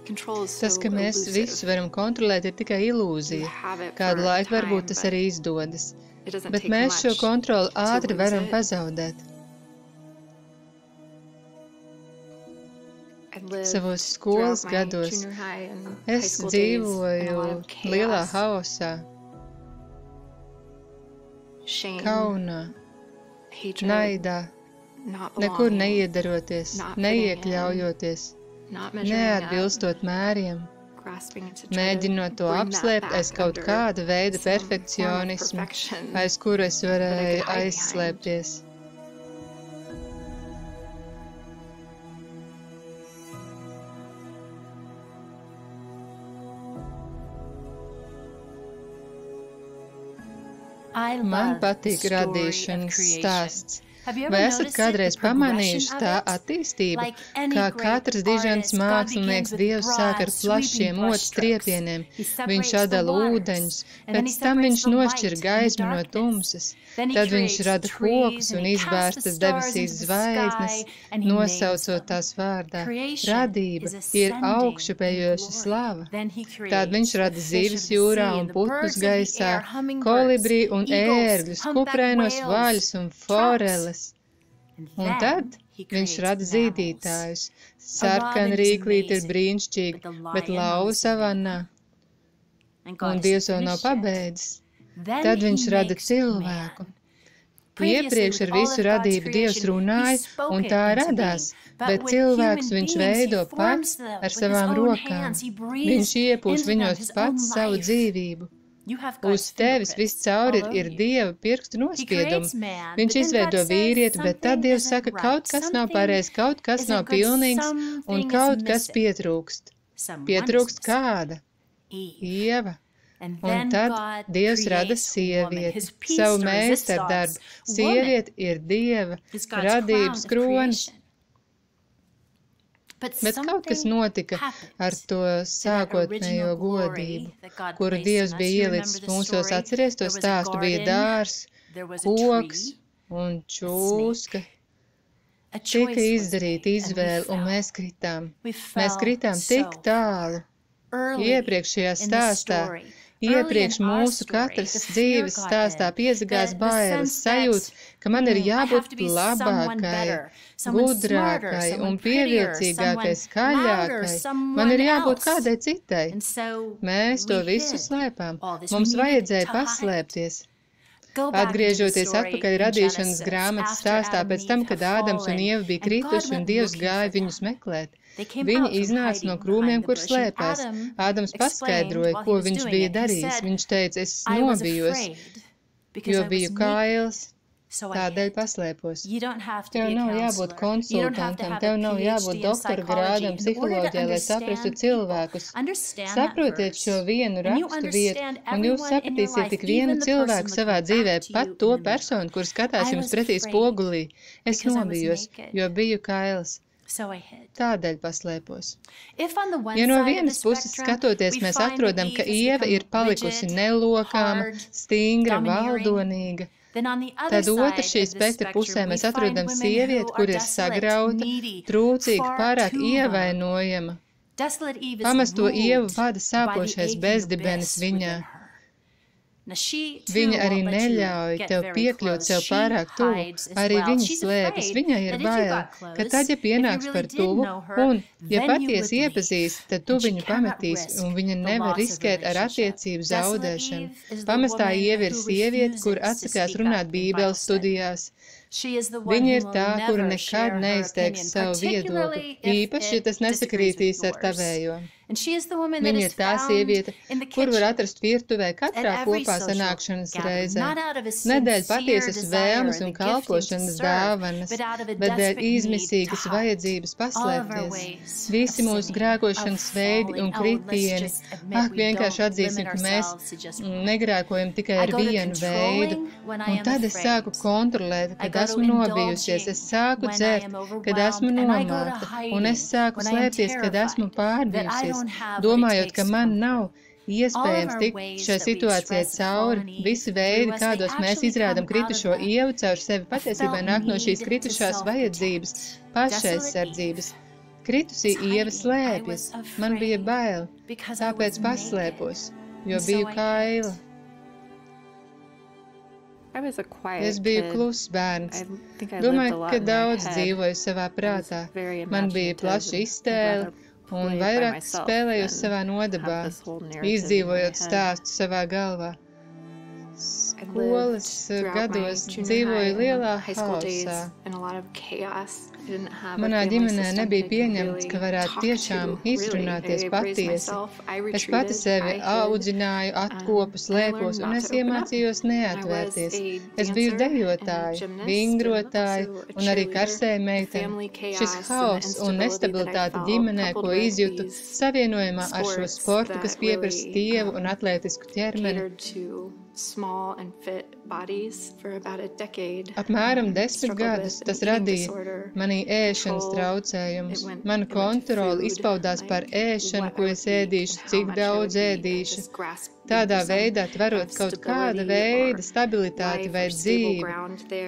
Tas, ka mēs visu varam kontrolēt, ir tikai ilūzija. Kādu laiku varbūt tas arī izdodas. Bet mēs šo kontroli ātri varam pazaudēt. Savos skolas gados es dzīvoju lielā haosā, kaunā, naidā, nekur neiedaroties, neiekļaujoties, neatbilstot mēriem, mēģinot to apslēpt aiz kaut kāda veida perfekcionismu, aiz kuru es varēju aizslēpties. Man patīk radīšanas stāsts. Vai esat kādreiz pamanījuši tā attīstību, kā katrs dižans mākslinieks Dievs sāk ar plašiem otas triepieniem, viņš atdala ūdeņus, pēc tam viņš nošķir gaismu no tumsas, tad viņš rada kokus un izbārstas debesīs zvaigznes, nosaucot tās vārdā. Radība ir augšupējoša slava. Tad viņš rada zivis jūrā un putnus gaisā, kolibrī un ērgļus, kuprēnos vaļus un foreles. Un tad viņš rada zīdītājus. Sarkana rīklīte ir brīnišķīga, bet lauva savannā. Un Dievs vēl nav pabeidzis. Tad viņš rada cilvēku. Iepriekš ar visu radību Dievs runāja, un tā radās, bet cilvēks viņš veido pats ar savām rokām. Viņš iepūš viņos pats savu dzīvību. Uz tevis viscauri ir Dieva pirkstu nospiedums. Viņš izveido vīrieti, bet tad Dievs saka, kaut kas nav pareizs, kaut kas nav pilnīgs un kaut kas pietrūkst. Pietrūkst kāda? Ieva. Un tad Dievs rada sievieti, savu meistardarbu. Sieviete ir Dieva radības kronis. Bet kaut kas notika ar to sākotnējo godību, kuru Dievs bija ielicis mūsos. Atceries to stāstu, bija dārs, koks un čūska. Tika izdarīta izvēle, un mēs kritām. Mēs kritām tik tālu. Iepriekšējā stāstā, iepriekš mūsu katras dzīves stāstā piezagās bailes, sajūta, ka man ir jābūt labākai, gudrākai un pievilcīgākai, skaļākai. Man ir jābūt kādai citai. Mēs to visu slēpām. Mums vajadzēja paslēpties. Atgriežoties atpakaļ radīšanas grāmatas stāstā pēc tam, kad Ādams un Ieva bija krituši un Dievs gāja viņus meklēt. Viņi iznāca no krūmiem, kur slēpās. Ādams paskaidroja, ko viņš bija darījis. Viņš teica, es nobijos, jo biju kails, tādēļ paslēpos. Tev nav jābūt konsultantam, tev nav jābūt doktora grādam psiholoģijā, lai saprastu cilvēkus. Saprotiet šo vienu rakstu vietu, un jūs sapratīsiet tik vienu cilvēku savā dzīvē, pat to personu, kur skatās jums pretī spogulī. Es nobijos, jo biju kails. Tādēļ paslēpos. Ja no vienas puses skatoties, mēs atrodam, ka Ieva ir palikusi nelokāma, stingra, valdonīga, tad otra šī spektra pusē mēs atrodam sievieti, kur ir sagrauta, trūcīga, pārāk ievainojama. Pamesto Ievu vada sāpošais bezdibenis viņā. Viņa arī neļauj tev piekļūt sev pārāk tuvu, arī viņa slēpjas, viņai ir bail, ka tad, ja pienāks par tuvu, un, ja patiesi iepazīsi, tad tu viņu pametīsi, un viņa nevar riskēt ar attiecību zaudēšanu. Pamestā Ieva ir sieviete, kur atsakās runāt Bībeles studijās. Viņa ir tā, kura nekad neizteiks savu viedokli, īpaši, ja tas nesakrītīs ar tavējo. Viņa ir tā sieviete, kur var atrast virtuvē katrā kopā sanākšanas reizē. Nedēļ patiesas vēlmes un kalpošanas dāvanas, bet dēļ izmisīgas vajadzības paslēpties. Visi mūsu grēkošanas veidi un kritieni. Vienkārši atzīsim, ka mēs negrēkojam tikai ar vienu veidu. Un tad es sāku kontrolēt, kad esmu nobijusies, es sāku dzert, kad esmu nomākta, un es sāku slēpties, kad esmu pārbijusies. Domājot, ka man nav iespējams tikt šai situācijai cauri, visi veidi, kādos mēs izrādam kritušo Ievu caur sevi, patiesībā nāk no šīs kritušās vajadzības, pašaizsardzības. Kritusī Ieva slēpjas, man bija bail, tāpēc paslēpos, jo biju kaila. Es biju kluss bērns. Domāju, ka daudz dzīvoju savā prātā. Man bija plaša iztēle un vairāk spēlēju savā nodabā, izdzīvojot stāstu savā galvā. Skolas gados dzīvoju lielā haosā. Manā ģimenē nebija pieņemts, ka varētu tiešām izrunāties patiesi. Es pati sevi audzināju, atkopu, slēpos, un es iemācījos neatvērties. Es biju dejotāja, vingrotāja un arī karsēja meitene. Šis haoss un nestabilitāte ģimenē, ko izjūtu, savienojumā ar šo sportu, kas pieprasa tievu un atletisku ķermeni, apmēram 10 gadus tas radīja manī ēšanas traucējumus. Mana kontrole izpaudās par ēšanu, ko es ēdīšu, cik daudz ēdīšu. Tādā veidā tverot kaut kāda veida stabilitāti vai dzīvi,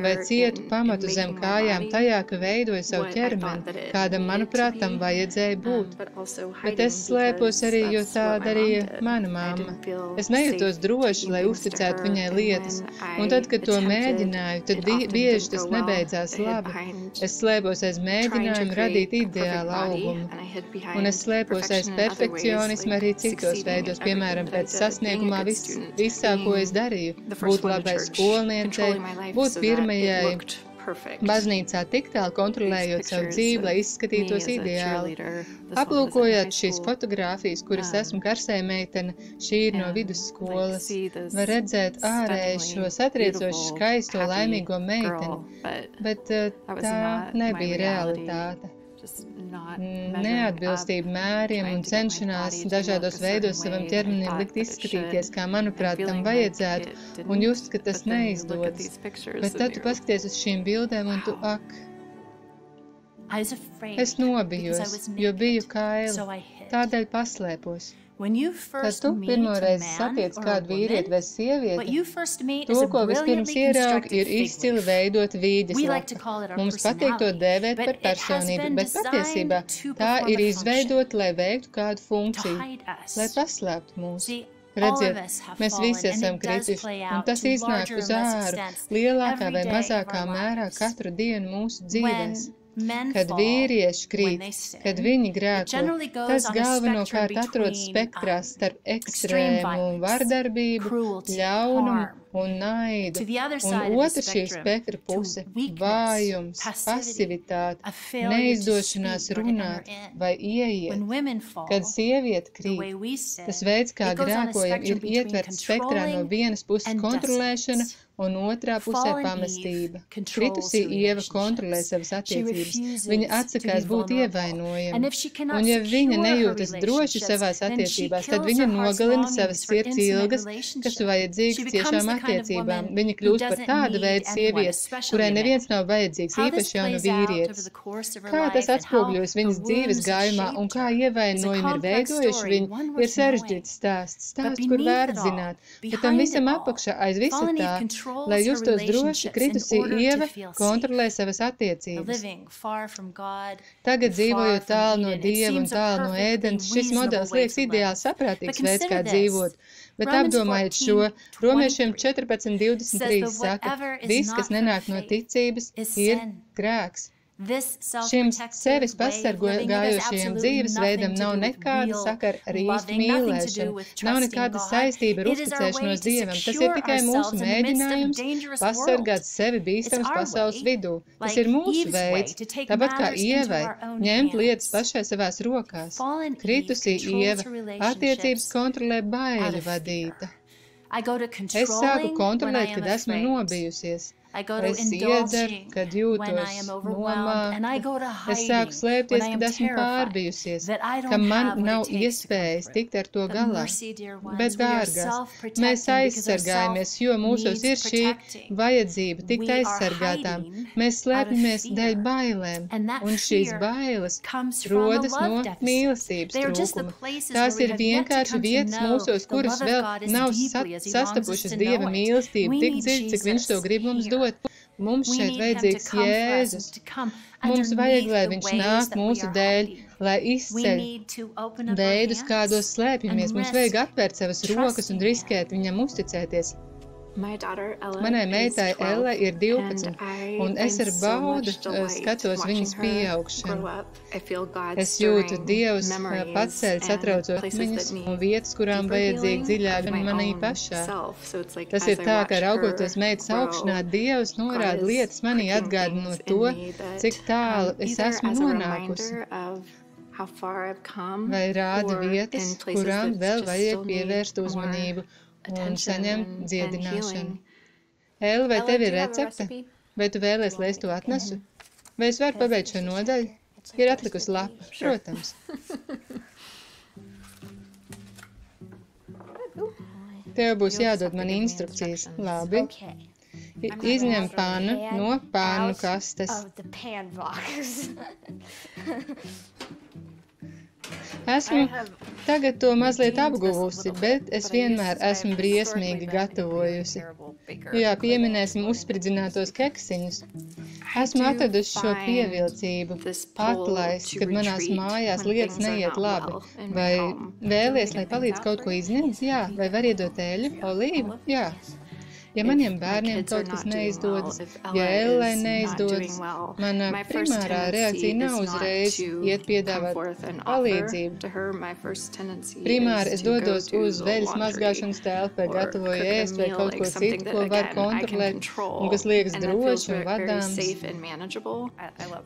vai cietu pamatu zem kājām tajā, ka veidoju savu ķermeni, kādam, manuprāt, tam vajadzēja būt. Bet es slēpos arī, jo tā darīja mana mamma. Es nejūtos droši, lai uzticētu viņai lietas, un tad, kad to mēģināju, tad bieži tas nebeidzās labi. Es slēpos aiz mēģinājumu radīt ideālu augumu, un es slēpos aiz perfekcionismu arī citos veidos, piemēram, pēc sasniegumā visā, ko es darīju, būt labai skolniecei, būt pirmajai baznīcā tik tālu kontrolējot savu dzīvi, lai izskatītos ideāli. Aplūkojot šīs fotogrāfijas, kuras esmu karsēja meitene, šī ir no vidusskolas, var redzēt ārēji šo satriecoši skaisto, laimīgo meiteni, bet tā nebija realitāte. Neatbilstība mēriem un cenšanās dažādos veidos savam ķermenim likt izskatīties, kā, manuprāt, tam vajadzētu, un just, ka tas neizdodas. Bet tad tu paskaties uz šīm bildēm un tu, es nobijos, jo biju kaila, tādēļ paslēpos. Kad tu pirmoreiz satiec kādu vīrieti vai sievieti, to, ko vispirms ieraugi, ir izcili veidot vīģeslapa. Mums patīk to dēvēt par personību, bet patiesībā tā ir izveidota, lai veiktu kādu funkciju, lai paslēptu mūs. Redziet, mēs visi esam krituši, un tas iznāk uz āru lielākā vai mazākā mērā katru dienu mūsu dzīvēs. Kad vīrieši krīt, kad viņi grēko, tas galvenokārt atrodas spektrā starp ekstrēmu vardarbību, ļaunumu un naidu, un otra šī spektra puse – vājums, pasivitāte, neizdošanās runāt vai ieiet. Kad sieviete krīt, tas veids, kā grēkojam, ir ietverts spektrā no vienas puses kontrolēšana un otrā pusē pamestība. Kritusī Ieva kontrolē savas attiecības. Viņa atsakās būt ievainojama. Un ja viņa nejūtas droši savās attiecībās, tad viņa nogalina savas sirds ilgas, kas vajadzīgas tiešām attiecībām. Viņa kļūst par tādu veidu sievieti, kurai neviens nav vajadzīgs, īpaši jau no vīrietis. Kā tas atspoguļojas viņas dzīves gājumā un kā ievainojumi ir veidojuši viņu, ir sarežģīts stāsts, kur vērts zināt. Bet tam visam apakšā aiz visa tā, lai justos droši, kritusī Ieva kontrolē savas attiecības. Tagad dzīvojot tālu no Dieva un tālu no ēdens, šis modelis liekas ideāli saprātīgs veids, kā dzīvot. Bet apdomājiet šo, Romiešiem 14:23 saka, viss, kas nenāk no ticības, ir grēks. Šim sevis pasargājošajam dzīvesveidam nav nekāda sakara ar īstu mīlēšanu, nav nekāda saistība ar uzticēšanos Dievam. Tas ir tikai mūsu mēģinājums pasargāt sevi bīstams pasaules vidū. Tas ir mūsu veids, tāpat kā Ievai, ņemt lietas pašai savās rokās. Kritusī Ieva attiecības kontrolē baiļu vadīta. Es sāku kontrolēt, kad esmu nobijusies. Es iedzeru, kad jūtos nomākta. Es sāku slēpties, kad esmu pārbijusies, ka man nav iespējas tikt ar to galā. Bet, dārgās, mēs aizsargājamies, jo mūsos ir šī vajadzība tikt aizsargātām. Mēs slēpjamies dēļ bailēm, un šīs bailes rodas no mīlestības trūkuma. Tās ir vienkārši vietas mūsos, kuras vēl nav sastapušas Dieva mīlestību tik dziļi, cik Viņš to grib mums dot. Mums šeit vajadzīgs Jēzus. Mums vajag, lai Viņš nāk mūsu dēļ, lai izceļ veidus, kādos slēpjamies. Mums vajag atvērt savas rokas un riskēt viņam uzticēties. Manai meitai Elle ir 12, un es ar baudu skatos viņas pieaugšanu. Es jūtu Dievs paceļ satraucot atmiņas un vietas, kurām vajadzīgi dziļāk manī pašā. Tas ir tā, ka raugoties meitas augšanā, Dievs norāda lietas manī atgādinot to, cik tālu es esmu nonākusi. Vai rāda vietas, kurām vēl vajag pievērst uzmanību un saņemt dziedināšanu. Elle, vai tev ir recepte? Vai tu vēlies, lai es to atnesu? Vai es varu pabeigt šo nodaļu? Ir atlikusi lapa, protams. Tev būs jādod man instrukcijas. Labi. Izņem pannu no pannu kastes. Esmu tagad to mazliet apguvusi, bet es vienmēr esmu briesmīgi gatavojusi. Jā, pieminēsim uzspridzinātos keksiņus. Esmu atradusi šo pievilcību, atlaist, kad manās mājās lietas neiet labi. Vai vēlies, lai palīdz kaut ko izņemt? Jā. Vai var iedot eļu, olīvu? Jā. Ja maniem bērniem kaut kas neizdodas, ja Ellai neizdodas, mana primārā reakcija nav uzreiz iet piedāvāt palīdzību. Primāri es dodos uz veļas mazgāšanas telpu, vai gatavoju ēst vai kaut ko citu, ko var kontrolēt un kas liekas droši un vadāms.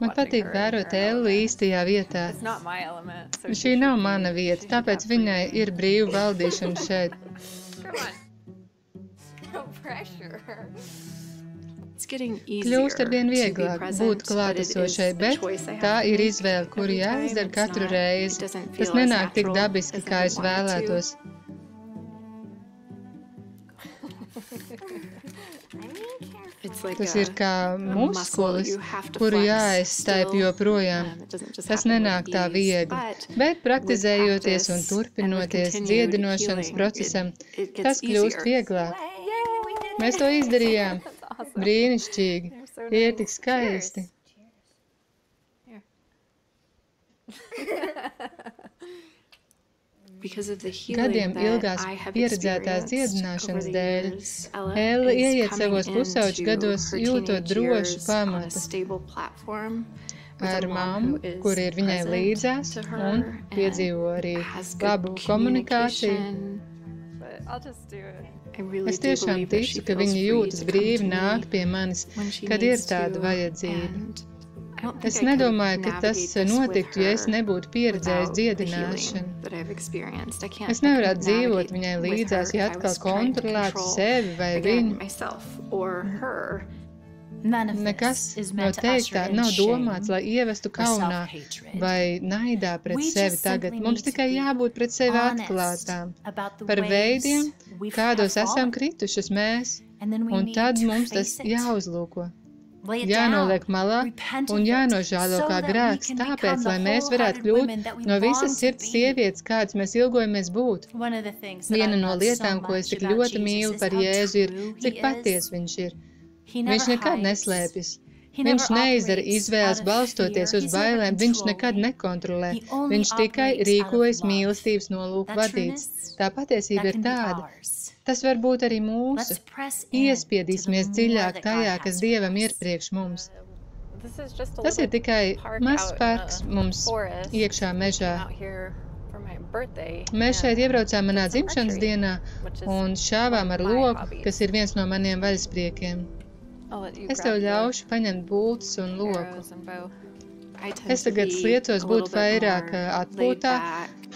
Man patīk vērot Ellu īstajā vietā. Šī nav mana vieta, tāpēc viņai ir brīva valdīšana šeit. Kļūst arvien vieglāk būt klātesošai, bet tā ir izvēle, kuru jāizdara katru reizi. Tas nenāk tik dabiski, kā es vēlētos. Tas ir kā muskulis, kuru jāaizstaip joprojām. Tas nenāk tā viegli, bet praktizējoties un turpinoties dziedinošanas procesam, tas kļūst vieglāk. Mēs to izdarījām. Brīnišķīgi. Tie ir tik skaisti. Gadiem ilgās pieredzētās dziedināšanas dēļ, Elle ieiet savos pusauģu gados jūtot drošu pamatu ar mammu, kur ir viņai līdzās un piedzīvo arī labu komunikāciju. Es tiešām ticu, ka viņi jūtas brīvi nākt pie manis, kad ir tāda vajadzība. Es nedomāju, ka tas notiktu, ja es nebūtu pieredzējis dziedināšanu. Es nevarētu dzīvot viņai līdzās, ja atkal kontrolētu sevi vai viņu. Nekas no teiktā nav domāts, lai ievestu kaunā vai naidā pret sevi tagad. Mums tikai jābūt pret sevi atklātām par veidiem, kādos esam kritušas mēs, un tad mums tas jāuzlūko. Jānoliek malā un jānožēlo kā grēks, tāpēc, lai mēs varētu kļūt no visas sirds sievietes, kādas mēs ilgojamies būt. Viena no lietām, ko es tik ļoti mīlu par Jēzu, ir, cik paties viņš ir. Viņš nekad neslēpjas. Viņš neizdara izvēles balstoties uz bailēm, viņš nekad nekontrolē. Viņš tikai rīkojas mīlestības nolūku vadīts. Tā patiesība ir tāda. Tas var būt arī mūsu. Iespiedīsimies dziļāk tajā, kas Dievam ir priekš mums. Tas ir tikai mazs parks mums iekšā mežā. Mēs šeit iebraucām manā dzimšanas dienā un šāvām ar loku, kas ir viens no maniem vaļaspriekiem. Es tev ļaušu paņemt bultas un loku. Es tagad sliecos būt vairāk atpūtā,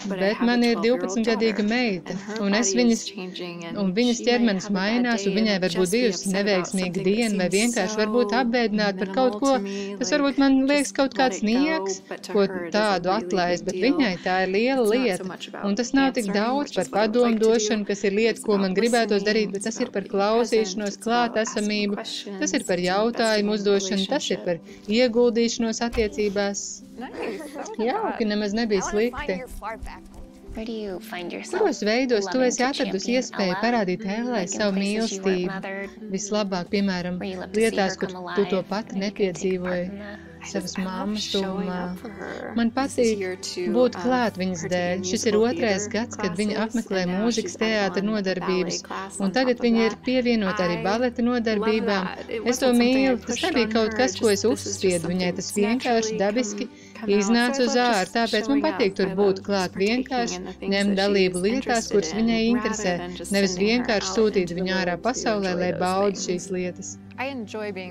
bet man ir 12-gadīga meita, un viņas ķermenis mainās, un viņai varbūt bijusi neveiksmīga diena, vai vienkārši varbūt apbēdināt par kaut ko. Tas varbūt man liekas kaut kāds nieks, ko tādu atlaist, bet viņai tā ir liela lieta, un tas nav tik daudz par padomu došanu, kas ir lieta, ko man gribētos darīt, bet tas ir par klausīšanos, klātesamību, tas ir par jautājumu uzdošanu, tas ir par ieguldīšanos attiecībās. Jauki, nemaz nebija slikti. Kuros veidos tu esi atradusi iespēju parādīt Ellai savu mīlestību? Vislabāk, piemēram, lietās, kur tu to pati nepiedzīvoji. savas mammas tuvumā. Man patīk būt klāt viņas dēļ. Šis ir 2. gads, kad viņa apmeklē mūzikas teātra nodarbības, un tagad viņa ir pievienota arī baleta nodarbībām. Es to mīlu, tas nebija kaut kas, ko es uzspiedu viņai, tas vienkārši dabiski iznāca uz ārā, tāpēc man patīk tur būt klāt vienkārši, ņemt dalību lietās, kuras viņai interesē, nevis vienkārši sūtīt viņu ārā pasaulē, lai baudu šīs lietas.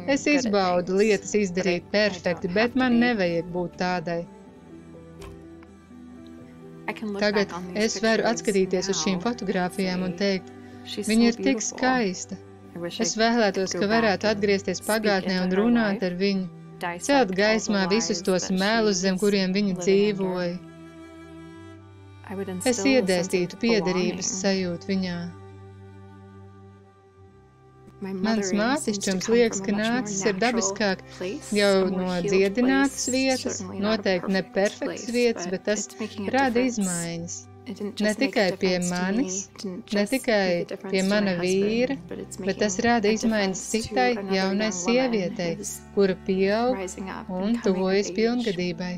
Es izbaudu lietas izdarīt perfekti, bet man nevajag būt tādai. Tagad es varu atskatīties uz šīm fotogrāfijām un teikt, viņa ir tik skaista. Es vēlētos, ka varētu atgriezties pagātnē un runāt ar viņu, celt gaismā visus tos melus, zem kuriem viņa dzīvoja. Es iedēstītu piederības sajūtu viņā. Mans māsišķums liekas, ka nācis ir dabiskāk jau no dziedinātas vietas, noteikti ne perfektas vietas, bet tas rada izmaiņas. Ne tikai pie manis, ne tikai pie mana vīra, bet tas rada izmaiņas citai jaunai sievietei, kura pieaug un tuvojas pilngadībai.